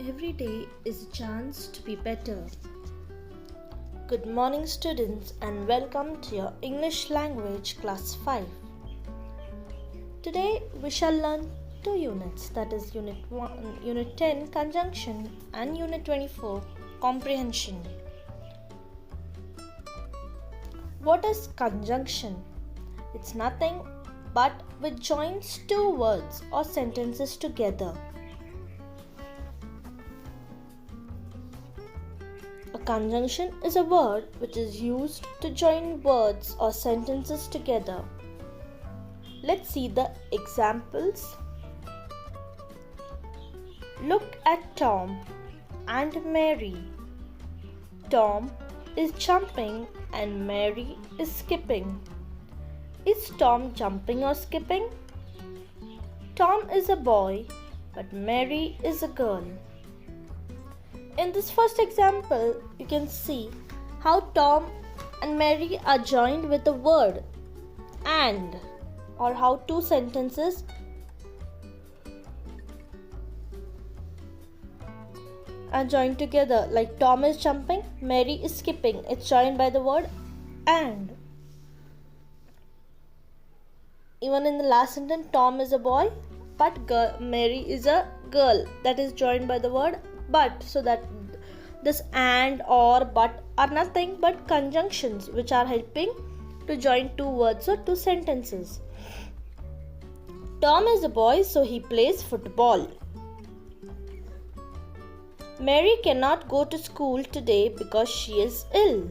Every day is a chance to be better. Good morning, students, and welcome to your English language class 5. Today we shall learn two units, that is unit 10 conjunction and unit 24 comprehension. What is conjunction? It's nothing but which joins two words or sentences together. A conjunction is a word which is used to join words or sentences together. Let's see the examples. Look at Tom and Mary. Tom is jumping and Mary is skipping. Is Tom jumping or skipping? Tom is a boy, but Mary is a girl. In this first example, you can see how Tom and Mary are joined with the word and, or how two sentences are joined together. Like Tom is jumping, Mary is skipping. It's joined by the word and. Even in the last sentence, Tom is a boy, but Mary is a girl. That is joined by the word but. So that this and, or, but are nothing but conjunctions which are helping to join two words or two sentences. Tom is a boy, so he plays football. Mary cannot go to school today because she is ill.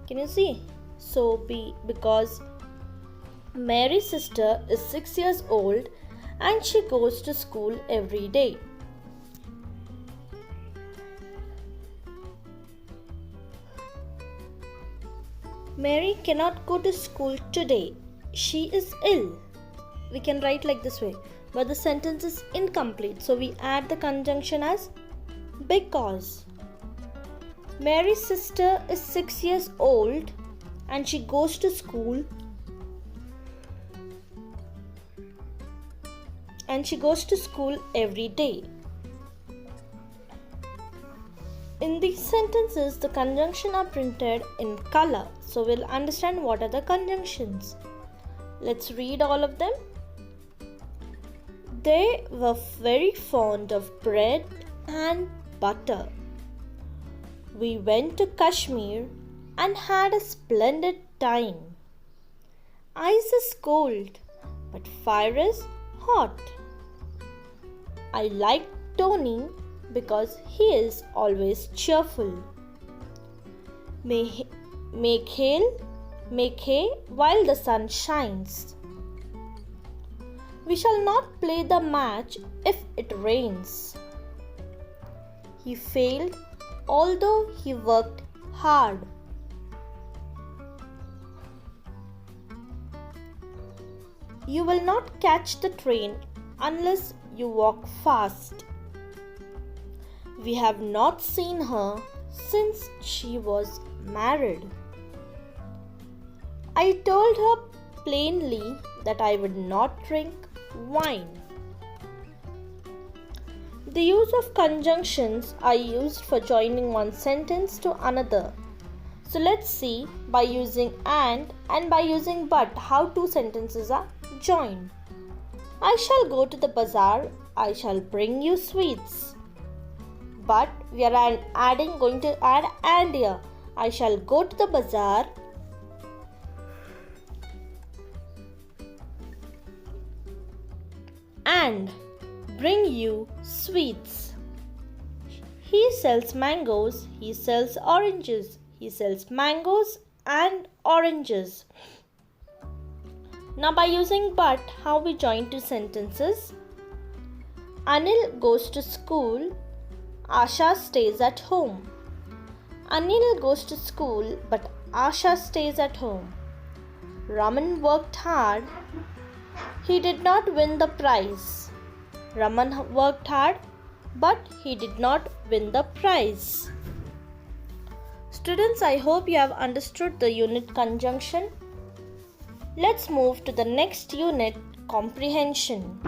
Can you see? So because Mary's sister is 6 years old and she goes to school every day. Mary cannot go to school today. She is ill. We can write like this way, but the sentence is incomplete, so we add the conjunction as because. Mary's sister is 6 years old and she goes to school every day. In these sentences, the conjunctions are printed in color, so we'll understand what are the conjunctions. Let's read all of them. They were very fond of bread and butter. We went to Kashmir and had a splendid time. Ice is cold, but fire is hot. I like Tony because he is always cheerful. Make hay while the sun shines. We shall not play the match if it rains. He failed although he worked hard. You will not catch the train unless you walk fast. We have not seen her since she was married. I told her plainly that I would not drink wine. The use of conjunctions are used for joining one sentence to another. So let's see by using and by using but how two sentences are joined. I shall go to the bazaar. I shall bring you sweets. But we are going to add and here. I shall go to the bazaar and bring you sweets. He sells mangoes. He sells oranges. He sells mangoes and oranges. Now by using but, how we join two sentences. Anil goes to school. Asha stays at home. Anil goes to school, but Asha stays at home. Raman worked hard. He did not win the prize. Raman worked hard, but he did not win the prize. Students, I hope you have understood the unit conjunction. Let's move to the next unit, comprehension.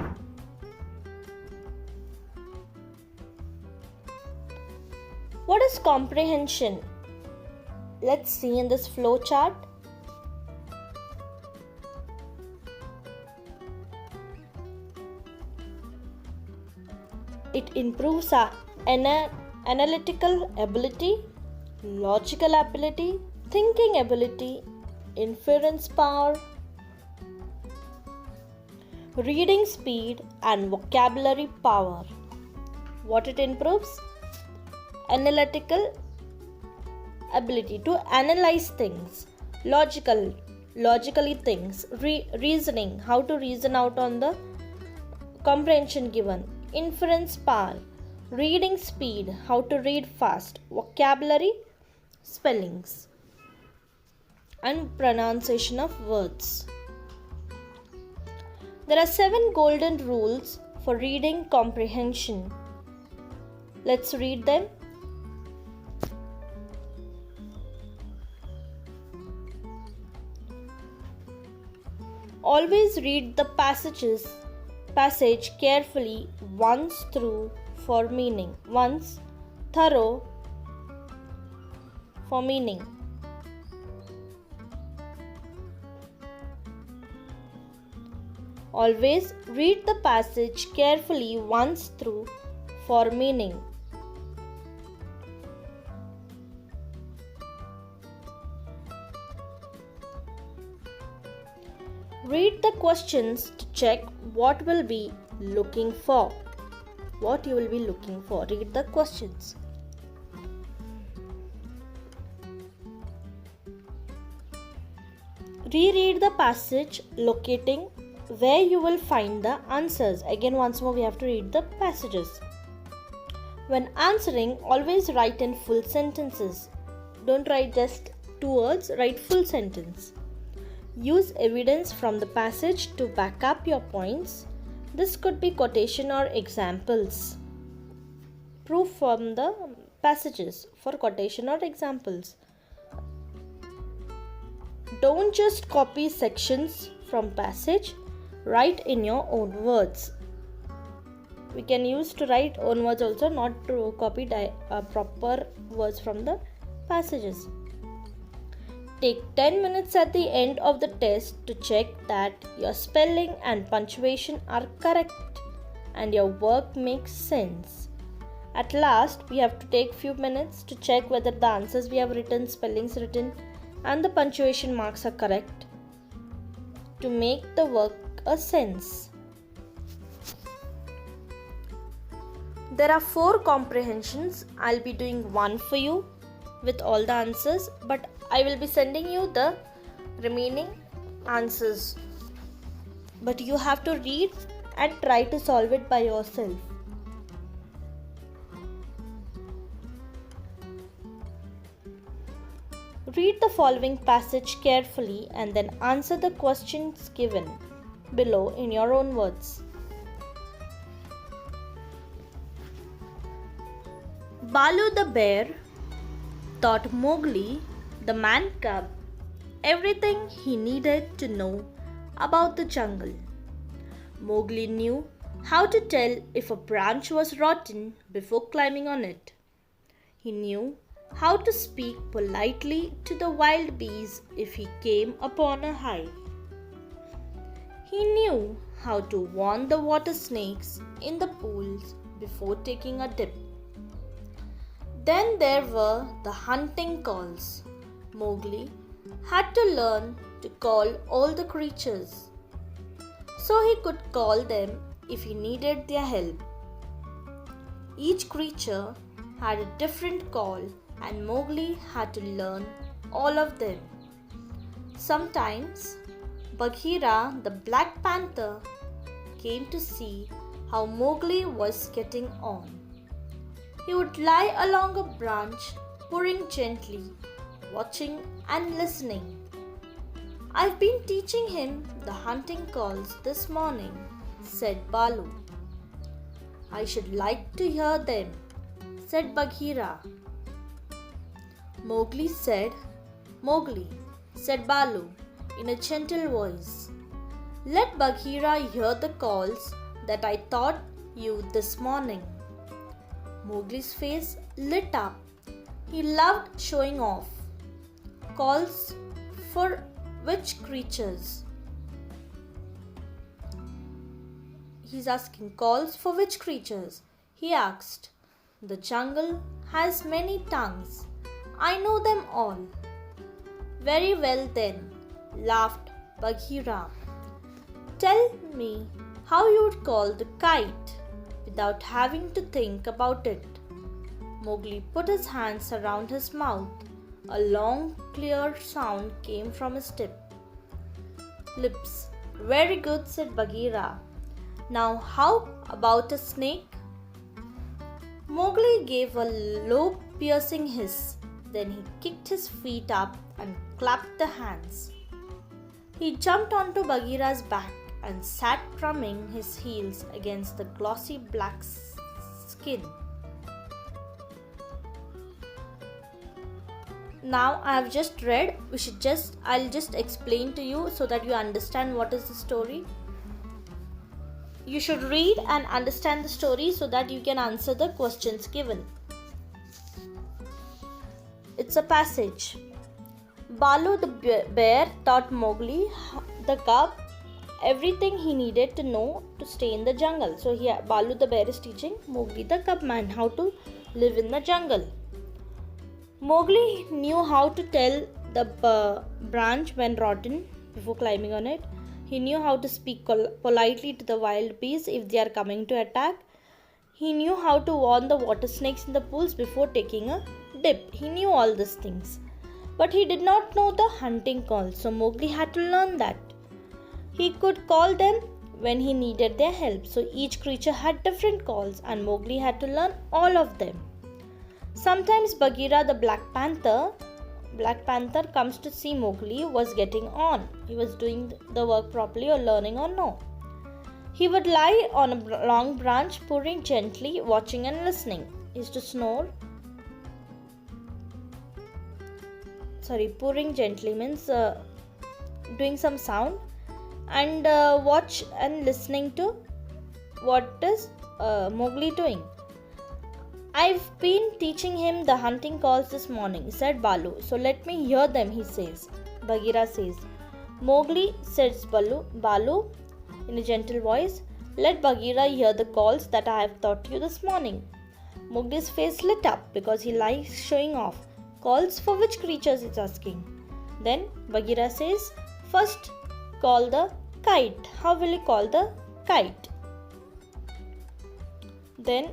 What is comprehension? Let's see in this flow chart. It improves our analytical ability, logical ability, thinking ability, inference power, reading speed, and vocabulary power. What it improves? Analytical ability to analyze things, logically things, reasoning, how to reason out on the comprehension given, inference power, reading speed, how to read fast, vocabulary, spellings, and pronunciation of words. There are 7 golden rules for reading comprehension. Let's read them. Always read the passage carefully once through for meaning. Once thorough for meaning. Always read the passage carefully once through for meaning. Read the questions to check what you will be looking for. Read the questions. Reread the passage, locating where you will find the answers. Again, once more we have to read the passages. When answering, always write in full sentences. Don't write just 2 words, write full sentence. Use evidence from the passage to back up your points. This could be quotation or examples. Proof from the passages for quotation or examples. Don't just copy sections from passage. Write in your own words. We can use to write own words also, not to copy proper words from the passages. Take 10 minutes at the end of the test to check that your spelling and punctuation are correct and your work makes sense. At last, we have to take few minutes to check whether the answers we have written, spellings written, and the punctuation marks are correct to make the work a sense. There are 4 comprehensions. I'll be doing one for you with all the answers, but I will be sending you the remaining answers. But you have to read and try to solve it by yourself. Read the following passage carefully and then answer the questions given below in your own words. Balu the bear taught Mowgli, the man cub, everything he needed to know about the jungle. Mowgli knew how to tell if a branch was rotten before climbing on it. He knew how to speak politely to the wild bees if he came upon a hive. He knew how to warn the water snakes in the pools before taking a dip. Then there were the hunting calls. Mowgli had to learn to call all the creatures, so he could call them if he needed their help. Each creature had a different call, and Mowgli had to learn all of them. Sometimes Bagheera, the Black Panther, came to see how Mowgli was getting on. He would lie along a branch, purring gently, watching and listening. "I've been teaching him the hunting calls this morning," said Balu. "I should like to hear them," said Bagheera. Mowgli, said Balu in a gentle voice. "Let Bagheera hear the calls that I taught you this morning." Mowgli's face lit up He loved showing off. Calls for which creatures? He's asking calls for which creatures? He asked. The jungle has many tongues. I know them all. Very well then, laughed Bagheera. Tell me how you would call the kite without having to think about it. Mowgli put his hands around his mouth. A long, clear sound came from his lips. Very good, said Bagheera. Now, how about a snake? Mowgli gave a low, piercing hiss. Then he kicked his feet up and clapped the hands. He jumped onto Bagheera's back and sat drumming his heels against the glossy black skin. Now I have just read, I'll just explain to you so that you understand what is the story. You should read and understand the story so that you can answer the questions given. It's a passage. Balu the bear taught Mowgli the cub everything he needed to know to stay in the jungle. So here Balu the bear is teaching Mowgli the cub man how to live in the jungle. Mowgli knew how to tell the branch when rotten before climbing on it. He knew how to speak politely to the wild beasts if they are coming to attack. He knew how to warn the water snakes in the pools before taking a dip. He knew all these things. But he did not know the hunting call, so Mowgli had to learn that. He could call them when he needed their help, so each creature had different calls and Mowgli had to learn all of them. Sometimes Bagheera the Black Panther comes to see Mowgli was getting on. He was doing the work properly or learning or no. He would lie on a long branch, purring gently, watching and listening. He used to snore. Purring gently means doing some sound and watch and listening to what is Mowgli doing. I've been teaching him the hunting calls this morning, said Balu. So let me hear them, he says. Bagheera says. Mowgli, says Balu in a gentle voice. Let Bagheera hear the calls that I have taught you this morning. Mowgli's face lit up because he likes showing off. Calls for which creatures, it's asking. Then Bagheera says, first call the kite. How will you call the kite? Then,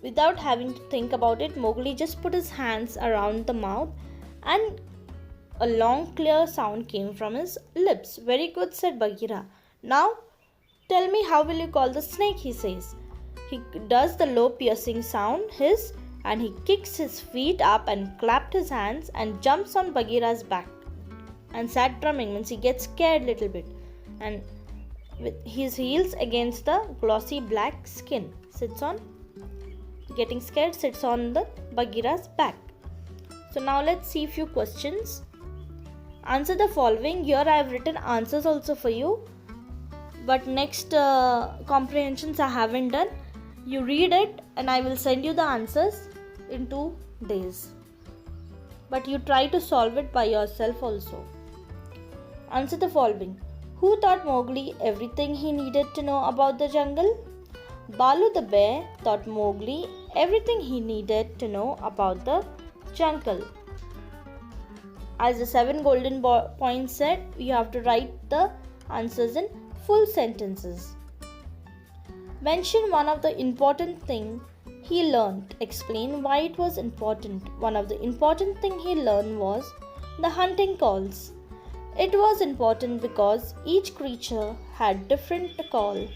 without having to think about it, Mowgli just put his hands around the mouth and a long clear sound came from his lips. Very good, said Bagheera. Now tell me how will you call the snake, he says. He does the low piercing sound, hiss, and he kicks his feet up and clapped his hands and jumps on Bagheera's back and sat drumming, means he gets scared a little bit, and with his heels against the glossy black skin sits on the Bagheera's back. So now let's see a few questions. Answer the following. Here I have written answers also for you, but next comprehensions I haven't done. You read it and I will send you the answers in 2 days. But you try to solve it by yourself also. Answer the following. Who taught Mowgli everything he needed to know about the jungle? Balu the bear taught Mowgli everything he needed to know about the jungle. As the 7 golden points said, you have to write the answers in full sentences. Mention one of the important thing he learned. Explain why it was important. One of the important thing he learned was the hunting calls. It was important because each creature had different call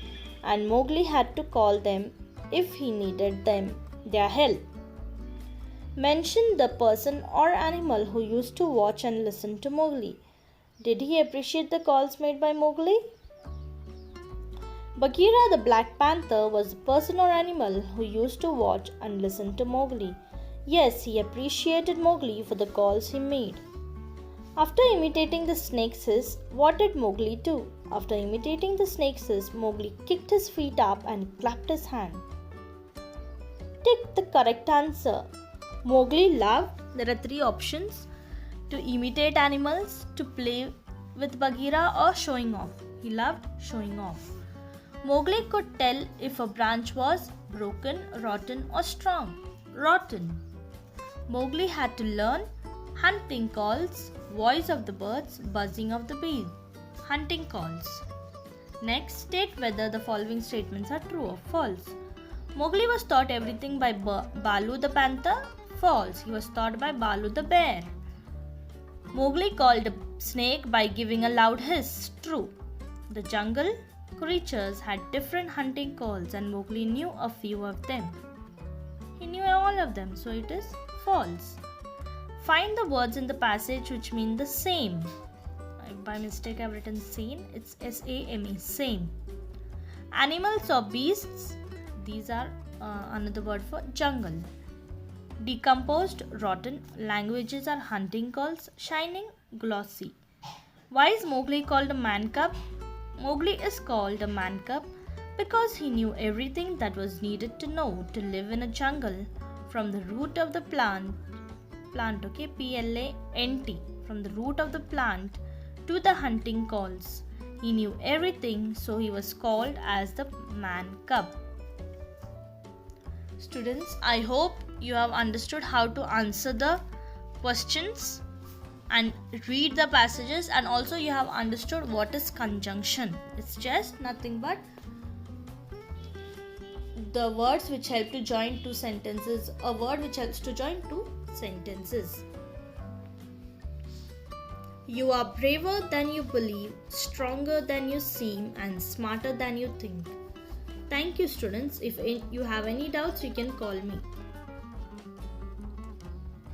and Mowgli had to call them if he needed their help. Mention the person or animal who used to watch and listen to Mowgli. Did he appreciate the calls made by Mowgli? Bagheera the Black Panther was the person or animal who used to watch and listen to Mowgli. Yes, he appreciated Mowgli for the calls he made. After imitating the snake's hiss, what did Mowgli do? After imitating the snake's hiss, Mowgli kicked his feet up and clapped his hand. Take the correct answer. Mowgli loved, there are three options: to imitate animals, to play with Bagheera, or showing off. He loved showing off. Mowgli could tell if a branch was broken, rotten, or strong. Rotten. Mowgli had to learn hunting calls, voice of the birds, buzzing of the bees. Hunting calls. Next, state whether the following statements are true or false. Mowgli was taught everything by Balu the panther. False. He was taught by Balu the bear. Mowgli called a snake by giving a loud hiss. True. The jungle creatures had different hunting calls and Mowgli knew a few of them. He knew all of them, so it is false. Find the words in the passage which mean the same. By mistake I have written same. It's S-A-M-E, same. Animals or beasts, these are another word for jungle. Decomposed, rotten. Languages are hunting calls. Shining, glossy. Why is Mowgli called a man cub? Mowgli is called a man cub because he knew everything that was needed to know to live in a jungle, from the root of the plant, okay, P-L-A-N-T, from the root of the plant to the hunting calls. He knew everything, so he was called as the man cub. Students, I hope you have understood how to answer the questions and read the passages, and also you have understood what is conjunction. It's just nothing but the words which help to join two sentences, a word which helps to join two sentences. You are braver than you believe, stronger than you seem, and smarter than you think. Thank you, students. If you have any doubts, you can call me.